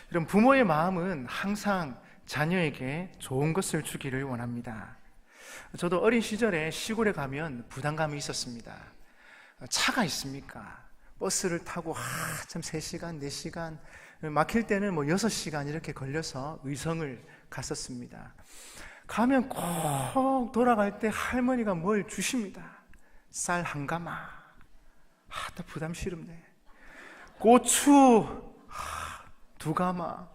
이런 부모의 마음은 항상 자녀에게 좋은 것을 주기를 원합니다. 저도 어린 시절에 시골에 가면 부담감이 있었습니다. 차가 있습니까? 버스를 타고 한참 3시간, 4시간, 막힐 때는 6시간 이렇게 걸려서 의성을 갔었습니다. 가면 꼭 돌아갈 때 할머니가 뭘 주십니다. 쌀 한 가마. 또 부담 싫음네. 고추 2가마.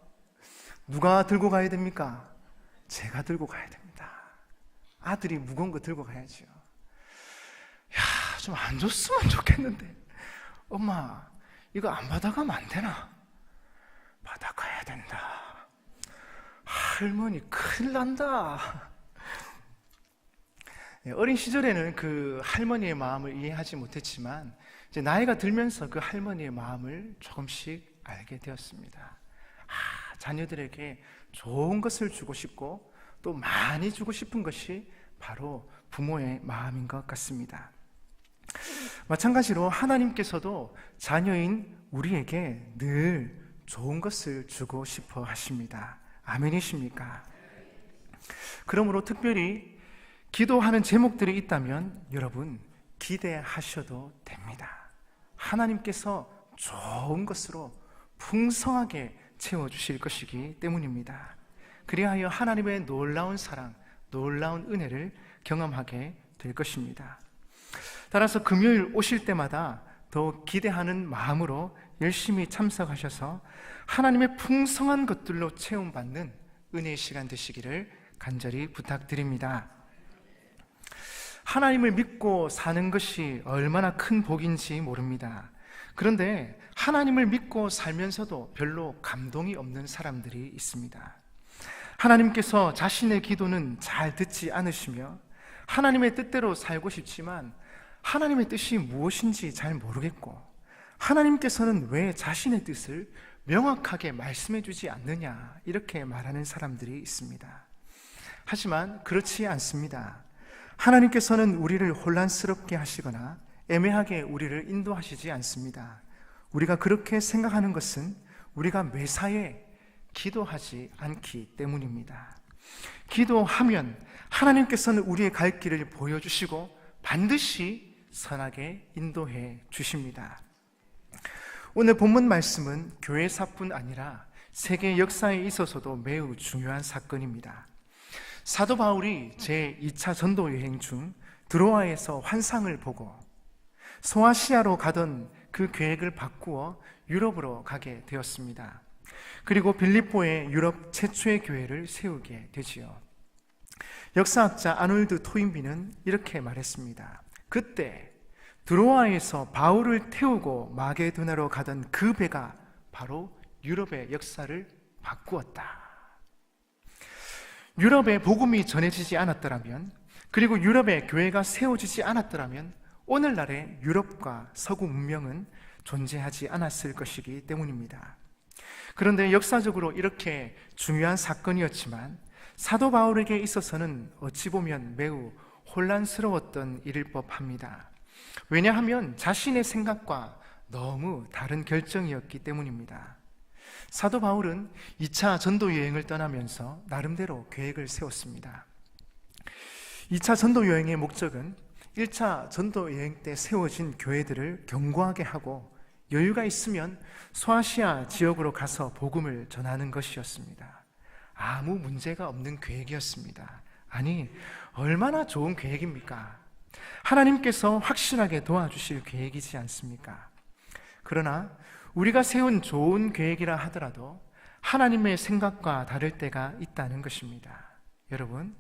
누가 들고 가야 됩니까? 제가 들고 가야 됩니다. 아들이 무거운 거 들고 가야죠. 좀 안 줬으면 좋겠는데, 엄마 이거 안 받아가면 안 되나? 받아가야 된다. 할머니 큰일 난다. 어린 시절에는 그 할머니의 마음을 이해하지 못했지만 이제 나이가 들면서 그 할머니의 마음을 조금씩 알게 되었습니다. 자녀들에게 좋은 것을 주고 싶고 또 많이 주고 싶은 것이 바로 부모의 마음인 것 같습니다. 마찬가지로 하나님께서도 자녀인 우리에게 늘 좋은 것을 주고 싶어 하십니다. 아멘이십니까? 그러므로 특별히 기도하는 제목들이 있다면 여러분 기대하셔도 됩니다. 하나님께서 좋은 것으로 풍성하게 채워주실 것이기 때문입니다. 그리하여 하나님의 놀라운 사랑, 놀라운 은혜를 경험하게 될 것입니다. 따라서 금요일 오실 때마다 더 기대하는 마음으로 열심히 참석하셔서 하나님의 풍성한 것들로 체험받는 은혜의 시간 되시기를 간절히 부탁드립니다. 하나님을 믿고 사는 것이 얼마나 큰 복인지 모릅니다. 그런데 하나님을 믿고 살면서도 별로 감동이 없는 사람들이 있습니다. 하나님께서 자신의 기도는 잘 듣지 않으시며 하나님의 뜻대로 살고 싶지만 하나님의 뜻이 무엇인지 잘 모르겠고 하나님께서는 왜 자신의 뜻을 명확하게 말씀해 주지 않느냐 이렇게 말하는 사람들이 있습니다. 하지만 그렇지 않습니다. 하나님께서는 우리를 혼란스럽게 하시거나 애매하게 우리를 인도하시지 않습니다. 우리가 그렇게 생각하는 것은 우리가 매사에 기도하지 않기 때문입니다. 기도하면 하나님께서는 우리의 갈 길을 보여주시고 반드시 선하게 인도해 주십니다. 오늘 본문 말씀은 교회사뿐 아니라 세계 역사에 있어서도 매우 중요한 사건입니다. 사도 바울이 제2차 전도 여행 중 드로아에서 환상을 보고 소아시아로 가던 그 계획을 바꾸어 유럽으로 가게 되었습니다. 그리고 빌립보에 유럽 최초의 교회를 세우게 되지요. 역사학자 아놀드 토인비는 이렇게 말했습니다. 그때 드로아에서 바울을 태우고 마게도나로 가던 그 배가 바로 유럽의 역사를 바꾸었다. 유럽에 복음이 전해지지 않았더라면, 그리고 유럽에 교회가 세워지지 않았더라면 오늘날의 유럽과 서구 문명은 존재하지 않았을 것이기 때문입니다. 그런데 역사적으로 이렇게 중요한 사건이었지만 사도 바울에게 있어서는 어찌 보면 매우 혼란스러웠던 일일 법합니다. 왜냐하면 자신의 생각과 너무 다른 결정이었기 때문입니다. 사도 바울은 2차 전도 여행을 떠나면서 나름대로 계획을 세웠습니다. 2차 전도 여행의 목적은 1차 전도 여행 때 세워진 교회들을 견고하게 하고 여유가 있으면 소아시아 지역으로 가서 복음을 전하는 것이었습니다. 아무 문제가 없는 계획이었습니다. 아니, 얼마나 좋은 계획입니까? 하나님께서 확실하게 도와주실 계획이지 않습니까? 그러나 우리가 세운 좋은 계획이라 하더라도 하나님의 생각과 다를 때가 있다는 것입니다. 여러분,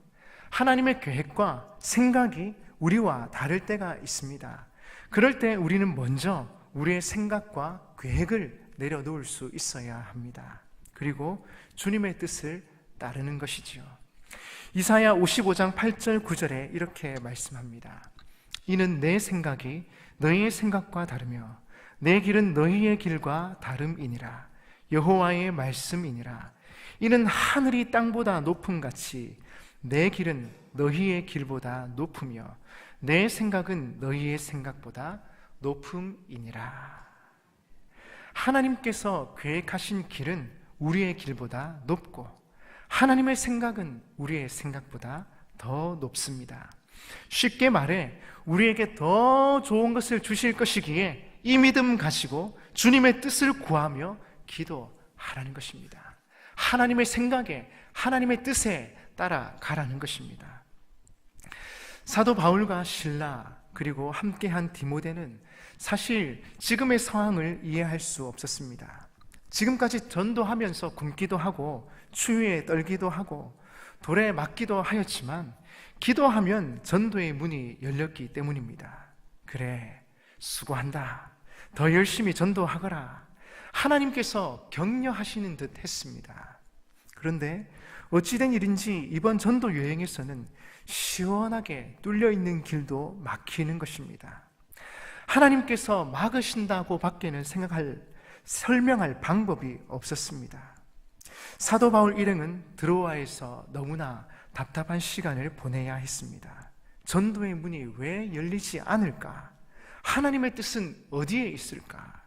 하나님의 계획과 생각이 우리와 다를 때가 있습니다. 그럴 때 우리는 먼저 우리의 생각과 계획을 내려놓을 수 있어야 합니다. 그리고 주님의 뜻을 따르는 것이지요. 이사야 55장 8절 9절에 이렇게 말씀합니다. 이는 내 생각이 너희의 생각과 다르며 내 길은 너희의 길과 다름이니라. 여호와의 말씀이니라. 이는 하늘이 땅보다 높음같이 내 길은 너희의 길보다 높으며 내 생각은 너희의 생각보다 높음이니라. 하나님께서 계획하신 길은 우리의 길보다 높고 하나님의 생각은 우리의 생각보다 더 높습니다. 쉽게 말해 우리에게 더 좋은 것을 주실 것이기에 이 믿음 가지고 주님의 뜻을 구하며 기도하라는 것입니다. 하나님의 생각에, 하나님의 뜻에 따라가라는 것입니다. 사도 바울과 실라 그리고 함께한 디모데는 사실 지금의 상황을 이해할 수 없었습니다. 지금까지 전도하면서 굶기도 하고 추위에 떨기도 하고 돌에 맞기도 하였지만 기도하면 전도의 문이 열렸기 때문입니다. 그래, 수고한다. 더 열심히 전도하거라. 하나님께서 격려하시는 듯 했습니다. 그런데 어찌된 일인지 이번 전도 여행에서는 시원하게 뚫려있는 길도 막히는 것입니다. 하나님께서 막으신다고 밖에는 설명할 방법이 없었습니다. 사도 바울 일행은 드로아에서 너무나 답답한 시간을 보내야 했습니다. 전도의 문이 왜 열리지 않을까? 하나님의 뜻은 어디에 있을까?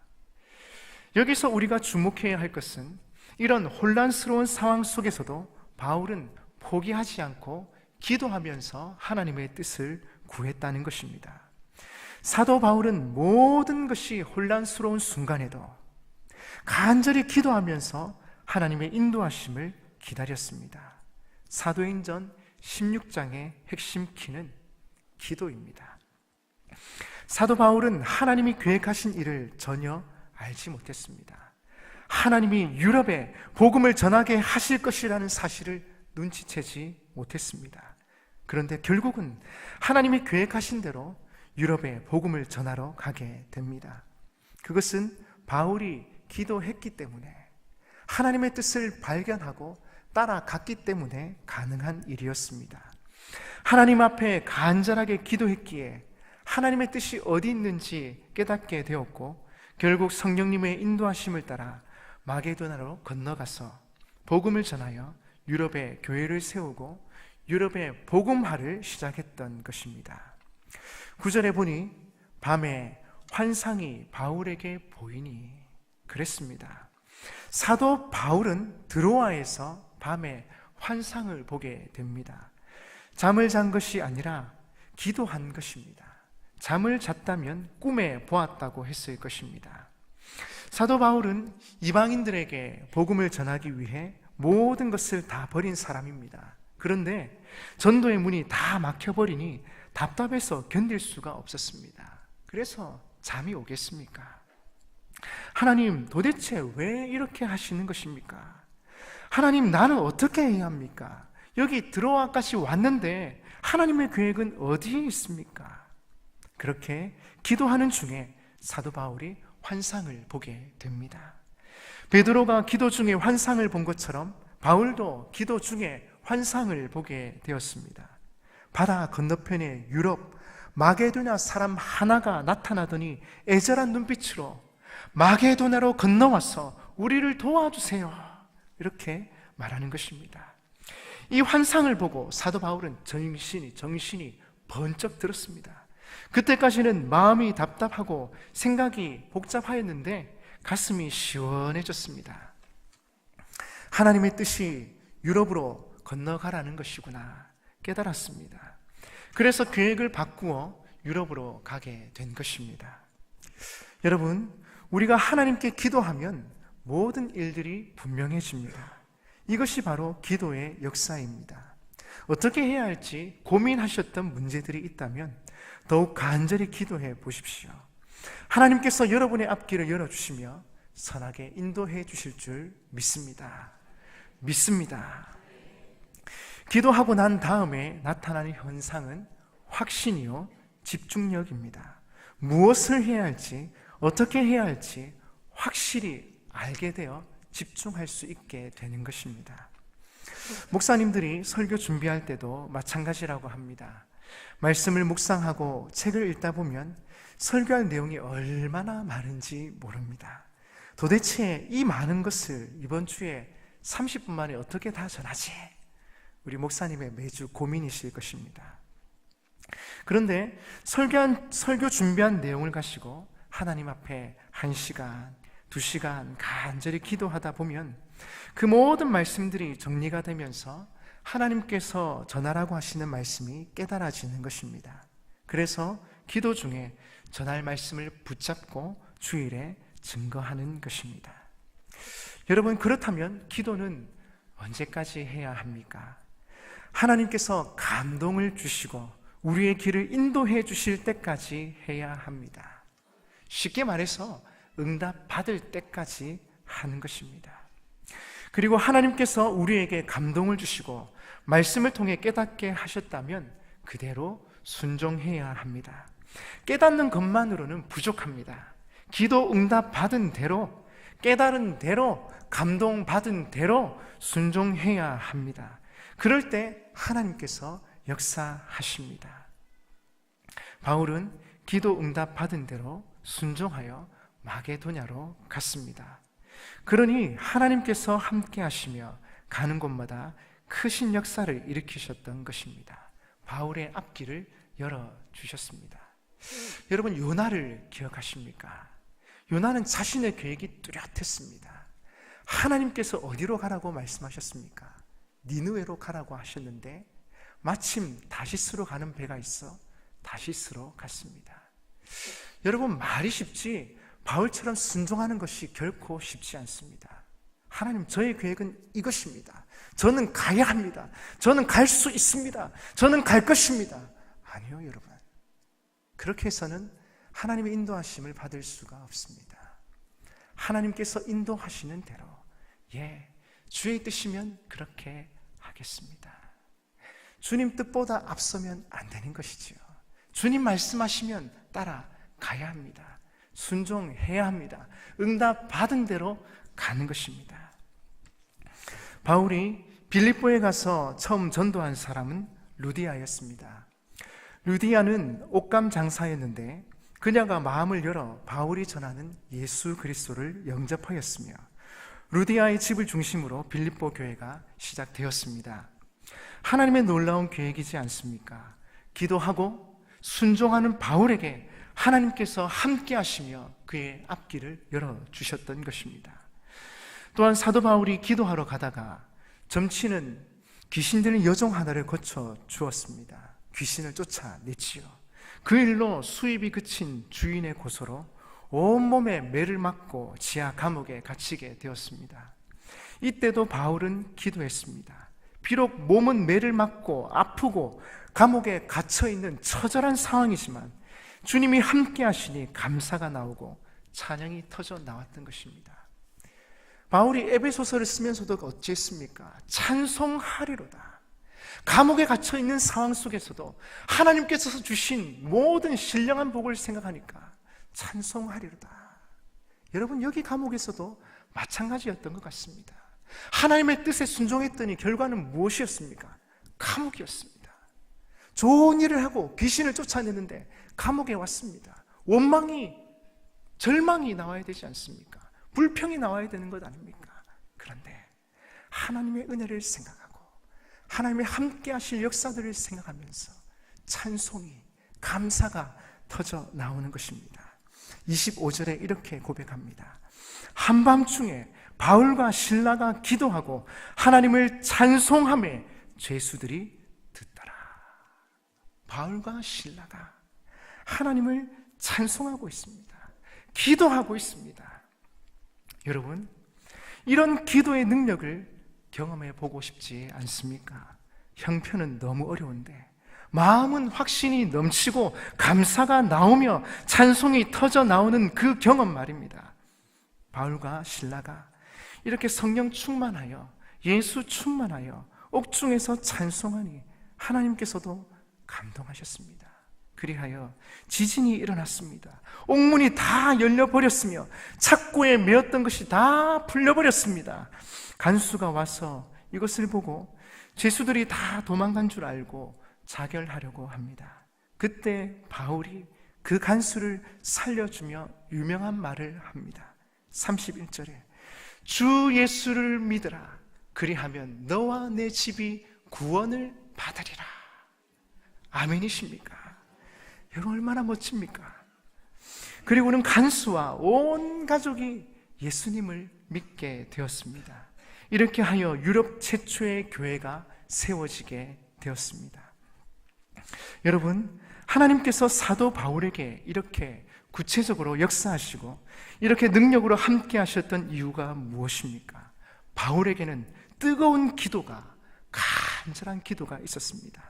여기서 우리가 주목해야 할 것은 이런 혼란스러운 상황 속에서도 바울은 포기하지 않고 기도하면서 하나님의 뜻을 구했다는 것입니다. 사도 바울은 모든 것이 혼란스러운 순간에도 간절히 기도하면서 하나님의 인도하심을 기다렸습니다. 사도행전 16장의 핵심 키는 기도입니다. 사도 바울은 하나님이 계획하신 일을 전혀 알지 못했습니다. 하나님이 유럽에 복음을 전하게 하실 것이라는 사실을 눈치채지 못했습니다. 그런데 결국은 하나님이 계획하신 대로 유럽에 복음을 전하러 가게 됩니다. 그것은 바울이 기도했기 때문에, 하나님의 뜻을 발견하고 따라갔기 때문에 가능한 일이었습니다. 하나님 앞에 간절하게 기도했기에 하나님의 뜻이 어디 있는지 깨닫게 되었고, 결국 성령님의 인도하심을 따라 마게도나로 건너가서 복음을 전하여 유럽에 교회를 세우고 유럽의 복음화를 시작했던 것입니다. 9절에 보니 밤에 환상이 바울에게 보이니 그랬습니다. 사도 바울은 드로아에서 밤에 환상을 보게 됩니다. 잠을 잔 것이 아니라 기도한 것입니다. 잠을 잤다면 꿈에 보았다고 했을 것입니다. 사도 바울은 이방인들에게 복음을 전하기 위해 모든 것을 다 버린 사람입니다. 그런데 전도의 문이 다 막혀버리니 답답해서 견딜 수가 없었습니다. 그래서 잠이 오겠습니까? 하나님, 도대체 왜 이렇게 하시는 것입니까? 하나님, 나는 어떻게 해야 합니까? 여기 드로아까지 왔는데 하나님의 계획은 어디에 있습니까? 그렇게 기도하는 중에 사도 바울이 환상을 보게 됩니다. 베드로가 기도 중에 환상을 본 것처럼 바울도 기도 중에 환상을 보게 되었습니다. 바다 건너편에 유럽 마게도냐 사람 하나가 나타나더니 애절한 눈빛으로 마게도냐로 건너와서 우리를 도와주세요, 이렇게 말하는 것입니다. 이 환상을 보고 사도 바울은 정신이 번쩍 들었습니다. 그때까지는 마음이 답답하고 생각이 복잡하였는데 가슴이 시원해졌습니다. 하나님의 뜻이 유럽으로 건너가라는 것이구나 깨달았습니다. 그래서 계획을 바꾸어 유럽으로 가게 된 것입니다. 여러분, 우리가 하나님께 기도하면 모든 일들이 분명해집니다. 이것이 바로 기도의 역사입니다. 어떻게 해야 할지 고민하셨던 문제들이 있다면 더욱 간절히 기도해 보십시오. 하나님께서 여러분의 앞길을 열어주시며 선하게 인도해 주실 줄 믿습니다. 기도하고 난 다음에 나타나는 현상은 확신이요 집중력입니다. 무엇을 해야 할지, 어떻게 해야 할지 확실히 알게 되어 집중할 수 있게 되는 것입니다. 목사님들이 설교 준비할 때도 마찬가지라고 합니다. 말씀을 묵상하고 책을 읽다 보면 설교할 내용이 얼마나 많은지 모릅니다. 도대체 이 많은 것을 이번 주에 30분 만에 어떻게 다 전하지? 우리 목사님의 매주 고민이실 것입니다. 그런데 설교 준비한 내용을 가지고 하나님 앞에 1시간, 2시간 간절히 기도하다 보면 그 모든 말씀들이 정리가 되면서 하나님께서 전하라고 하시는 말씀이 깨달아지는 것입니다. 그래서 기도 중에 전할 말씀을 붙잡고 주일에 증거하는 것입니다. 여러분, 그렇다면 기도는 언제까지 해야 합니까? 하나님께서 감동을 주시고 우리의 길을 인도해 주실 때까지 해야 합니다. 쉽게 말해서 응답 받을 때까지 하는 것입니다. 그리고 하나님께서 우리에게 감동을 주시고 말씀을 통해 깨닫게 하셨다면 그대로 순종해야 합니다. 깨닫는 것만으로는 부족합니다. 기도 응답 받은 대로, 깨달은 대로, 감동받은 대로 순종해야 합니다. 그럴 때 하나님께서 역사하십니다. 바울은 기도 응답 받은 대로 순종하여 마게도냐로 갔습니다. 그러니 하나님께서 함께 하시며 가는 곳마다 크신 역사를 일으키셨던 것입니다. 바울의 앞길을 열어주셨습니다. 여러분, 요나를 기억하십니까? 요나는 자신의 계획이 뚜렷했습니다. 하나님께서 어디로 가라고 말씀하셨습니까? 니느웨로 가라고 하셨는데 마침 다시스로 가는 배가 있어 다시스로 갔습니다. 여러분, 말이 쉽지 바울처럼 순종하는 것이 결코 쉽지 않습니다. 하나님, 저의 계획은 이것입니다. 저는 가야 합니다. 저는 갈 수 있습니다. 저는 갈 것입니다. 아니요, 여러분. 그렇게 해서는 하나님의 인도하심을 받을 수가 없습니다. 하나님께서 인도하시는 대로, 주의 뜻이면 그렇게 하겠습니다. 주님 뜻보다 앞서면 안 되는 것이지요. 주님 말씀하시면 따라가야 합니다. 순종해야 합니다. 응답 받은 대로 가는 것입니다. 바울이 빌립보에 가서 처음 전도한 사람은 루디아였습니다. 루디아는 옷감 장사였는데 그녀가 마음을 열어 바울이 전하는 예수 그리스도를 영접하였으며 루디아의 집을 중심으로 빌립보 교회가 시작되었습니다. 하나님의 놀라운 계획이지 않습니까? 기도하고 순종하는 바울에게 하나님께서 함께 하시며 그의 앞길을 열어주셨던 것입니다. 또한 사도 바울이 기도하러 가다가 점치는 귀신 들린 여종 하나를 거쳐 주었습니다. 귀신을 쫓아냈지요. 그 일로 수입이 그친 주인의 고소로 온몸에 매를 맞고 지하 감옥에 갇히게 되었습니다. 이때도 바울은 기도했습니다. 비록 몸은 매를 맞고 아프고 감옥에 갇혀있는 처절한 상황이지만 주님이 함께 하시니 감사가 나오고 찬양이 터져 나왔던 것입니다. 바울이 에베소서를 쓰면서도 어찌했습니까? 찬송하리로다. 감옥에 갇혀있는 상황 속에서도 하나님께서 주신 모든 신령한 복을 생각하니까 찬송하리로다. 여러분, 여기 감옥에서도 마찬가지였던 것 같습니다. 하나님의 뜻에 순종했더니 결과는 무엇이었습니까? 감옥이었습니다. 좋은 일을 하고 귀신을 쫓아내는데 감옥에 왔습니다. 원망이, 절망이 나와야 되지 않습니까? 불평이 나와야 되는 것 아닙니까? 그런데 하나님의 은혜를 생각하고 하나님의 함께 하실 역사들을 생각하면서 찬송이, 감사가 터져 나오는 것입니다. 25절에 이렇게 고백합니다. 한밤중에 바울과 실라가 기도하고 하나님을 찬송하며 죄수들이 듣더라. 바울과 실라가 하나님을 찬송하고 있습니다. 기도하고 있습니다. 여러분, 이런 기도의 능력을 경험해 보고 싶지 않습니까? 형편은 너무 어려운데 마음은 확신이 넘치고 감사가 나오며 찬송이 터져 나오는 그 경험 말입니다. 바울과 실라가 이렇게 성령 충만하여 예수 충만하여 옥중에서 찬송하니 하나님께서도 감동하셨습니다. 그리하여 지진이 일어났습니다. 옥문이 다 열려버렸으며 착고에 매었던 것이 다 풀려버렸습니다. 간수가 와서 이것을 보고 죄수들이 다 도망간 줄 알고 자결하려고 합니다. 그때 바울이 그 간수를 살려주며 유명한 말을 합니다. 31절에 주 예수를 믿으라. 그리하면 너와 내 집이 구원을 받으리라. 아멘이십니까? 여러분, 얼마나 멋집니까? 그리고는 간수와 온 가족이 예수님을 믿게 되었습니다. 이렇게 하여 유럽 최초의 교회가 세워지게 되었습니다. 여러분, 하나님께서 사도 바울에게 이렇게 구체적으로 역사하시고 이렇게 능력으로 함께 하셨던 이유가 무엇입니까? 바울에게는 뜨거운 기도가, 간절한 기도가 있었습니다.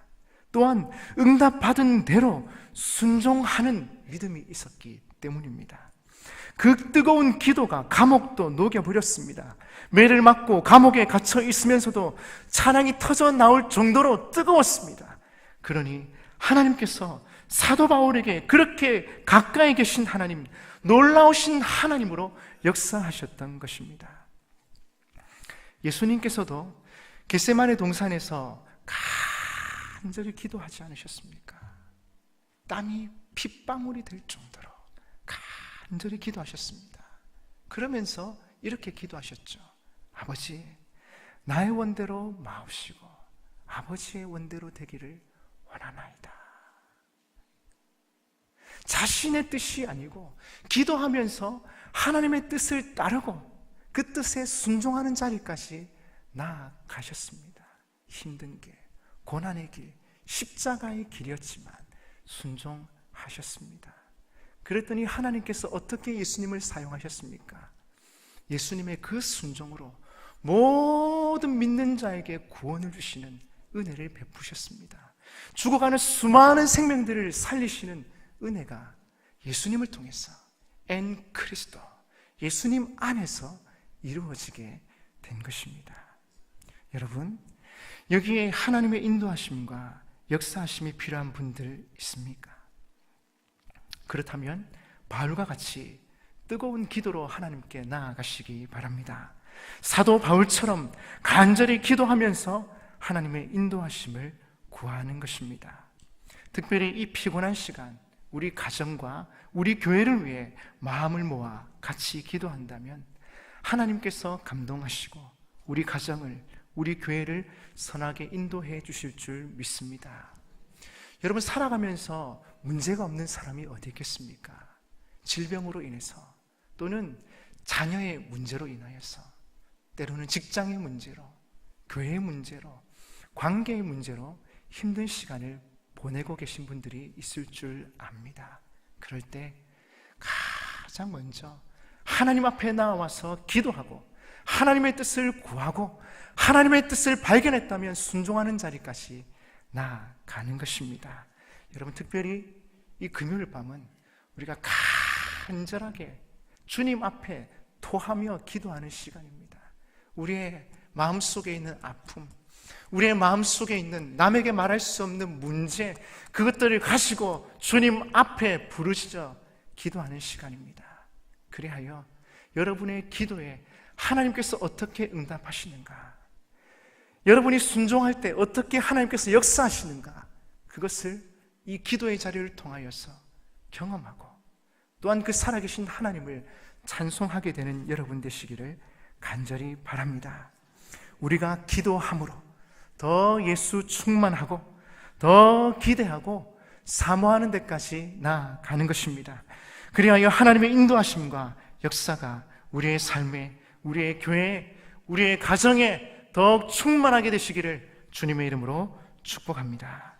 또한 응답받은 대로 순종하는 믿음이 있었기 때문입니다. 그 뜨거운 기도가 감옥도 녹여버렸습니다. 매를 맞고 감옥에 갇혀 있으면서도 찬양이 터져 나올 정도로 뜨거웠습니다. 그러니 하나님께서 사도 바울에게 그렇게 가까이 계신 하나님, 놀라우신 하나님으로 역사하셨던 것입니다. 예수님께서도 겟세마네 동산에서 간절히 기도하지 않으셨습니까? 땀이 핏방울이 될 정도로 간절히 기도하셨습니다. 그러면서 이렇게 기도하셨죠. 아버지, 나의 원대로 마옵시고 아버지의 원대로 되기를 원하나이다. 자신의 뜻이 아니고 기도하면서 하나님의 뜻을 따르고 그 뜻에 순종하는 자리까지 나아가셨습니다. 힘든 길, 고난의 길, 십자가의 길이었지만 순종하셨습니다. 그랬더니 하나님께서 어떻게 예수님을 사용하셨습니까? 예수님의 그 순종으로 모든 믿는 자에게 구원을 주시는 은혜를 베푸셨습니다. 죽어가는 수많은 생명들을 살리시는 은혜가 예수님을 통해서 엔 그리스도, 예수님 안에서 이루어지게 된 것입니다. 여러분, 여기에 하나님의 인도하심과 역사하심이 필요한 분들 있습니까? 그렇다면 바울과 같이 뜨거운 기도로 하나님께 나아가시기 바랍니다. 사도 바울처럼 간절히 기도하면서 하나님의 인도하심을 구하는 것입니다. 특별히 이 피곤한 시간, 우리 가정과 우리 교회를 위해 마음을 모아 같이 기도한다면 하나님께서 감동하시고 우리 가정을, 우리 교회를 선하게 인도해 주실 줄 믿습니다. 여러분, 살아가면서 문제가 없는 사람이 어디 있겠습니까? 질병으로 인해서 또는 자녀의 문제로 인하여서, 때로는 직장의 문제로, 교회의 문제로, 관계의 문제로 힘든 시간을 보내고 계신 분들이 있을 줄 압니다. 그럴 때 가장 먼저 하나님 앞에 나와서 기도하고 하나님의 뜻을 구하고 하나님의 뜻을 발견했다면 순종하는 자리까지 나아가는 것입니다. 여러분, 특별히 이 금요일 밤은 우리가 간절하게 주님 앞에 토하며 기도하는 시간입니다. 우리의 마음속에 있는 아픔, 우리의 마음속에 있는 남에게 말할 수 없는 문제, 그것들을 가지고 주님 앞에 부르짖어 기도하는 시간입니다. 그리하여 여러분의 기도에 하나님께서 어떻게 응답하시는가, 여러분이 순종할 때 어떻게 하나님께서 역사하시는가, 그것을 이 기도의 자리를 통하여서 경험하고 또한 그 살아계신 하나님을 찬송하게 되는 여러분 되시기를 간절히 바랍니다. 우리가 기도함으로 더 예수 충만하고 더 기대하고 사모하는 데까지 나아가는 것입니다. 그리하여 하나님의 인도하심과 역사가 우리의 삶에, 우리의 교회에, 우리의 가정에 더욱 충만하게 되시기를 주님의 이름으로 축복합니다.